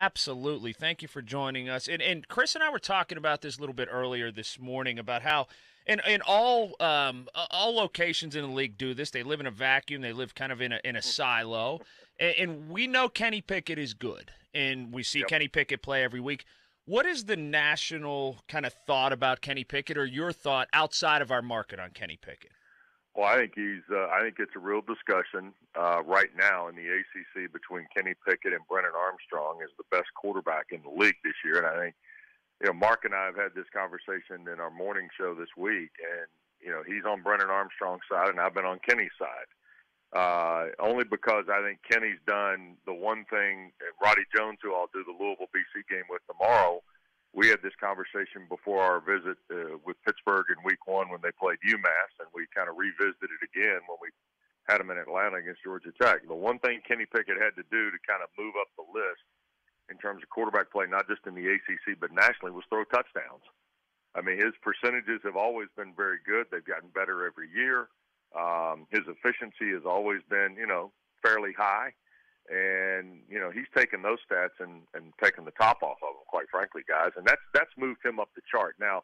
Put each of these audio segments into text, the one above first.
Absolutely. Thank you for joining us. And Chris and I were talking about this a little bit earlier this morning about how and all locations in the league do this. They live in a vacuum. They live kind of in a silo. And we know Kenny Pickett is good, and we see Yep. Kenny Pickett play every week. What is the national kind of thought about Kenny Pickett, or your thought outside of our market on Kenny Pickett? Well, I think he's. I think it's a real discussion right now in the ACC between Kenny Pickett and Brennan Armstrong as the best quarterback in the league this year. And I think Mark and I have had this conversation in our morning show this week, and he's on Brennan Armstrong's side, and I've been on Kenny's side. Only because I think Kenny's done the one thing, and Roddy Jones, who I'll do the Louisville BC game with tomorrow. We had this conversation before our visit with Pittsburgh in week 1 when they played UMass, and we kind of revisited it again when we had them in Atlanta against Georgia Tech. The one thing Kenny Pickett had to do to kind of move up the list in terms of quarterback play, not just in the ACC but nationally, was throw touchdowns. I mean, his percentages have always been very good. They've gotten better every year. His efficiency has always been, fairly high. And, he's taken those stats and taken the top off of them, quite frankly, guys. And that's moved him up the chart. Now,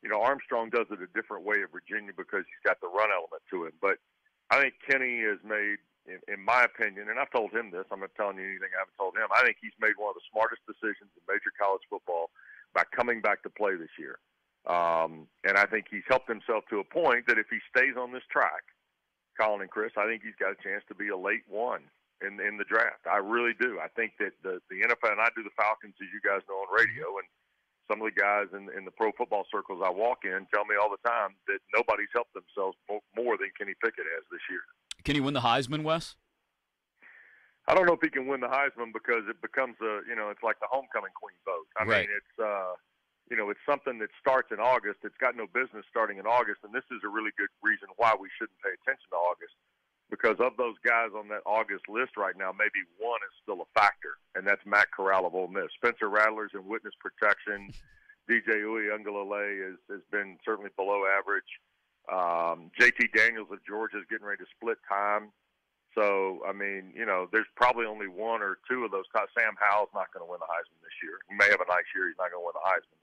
Armstrong does it a different way at Virginia because he's got the run element to it. But I think Kenny has made, in my opinion, and I've told him this, I'm not telling you anything I haven't told him, I think he's made one of the smartest decisions in major college football by coming back to play this year. And I think he's helped himself to a point that if he stays on this track, Colin and Chris, I think he's got a chance to be a late one in the draft. I really do. I think that the NFL, and I do the Falcons, as you guys know, on radio, and some of the guys in the pro football circles I walk in tell me all the time that nobody's helped themselves more than Kenny Pickett has this year. Can he win the Heisman, Wes? I don't know if he can win the Heisman because it becomes it's like the homecoming queen vote. I mean, it's it's something that starts in August. It's got no business starting in August, and this is a really good reason why we shouldn't pay attention to August. Because of those guys on that August list right now, maybe one is still a factor, and that's Matt Corral of Ole Miss. Spencer Rattler's in witness protection. DJ Uiagalelei has been certainly below average. JT Daniels of Georgia is getting ready to split time. So, I mean, there's probably only one or two of those. Sam Howell's not going to win the Heisman this year. He may have a nice year. He's not going to win the Heisman.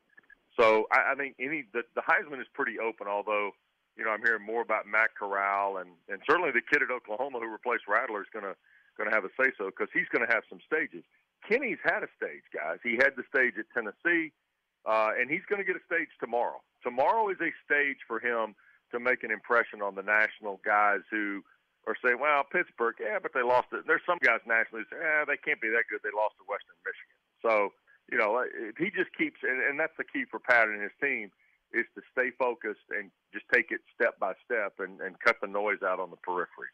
So, I think the Heisman is pretty open, although – I'm hearing more about Matt Corral, and certainly the kid at Oklahoma who replaced Rattler is going to have a say-so because he's going to have some stages. Kenny's had a stage, guys. He had the stage at Tennessee, and he's going to get a stage tomorrow. Tomorrow is a stage for him to make an impression on the national guys who are saying, well, Pittsburgh, yeah, but they lost it. There's some guys nationally who say, they can't be that good. They lost to Western Michigan. So, if he just keeps, and that's the key for Pat and his team, is to stay focused and just take it step by step and cut the noise out on the periphery.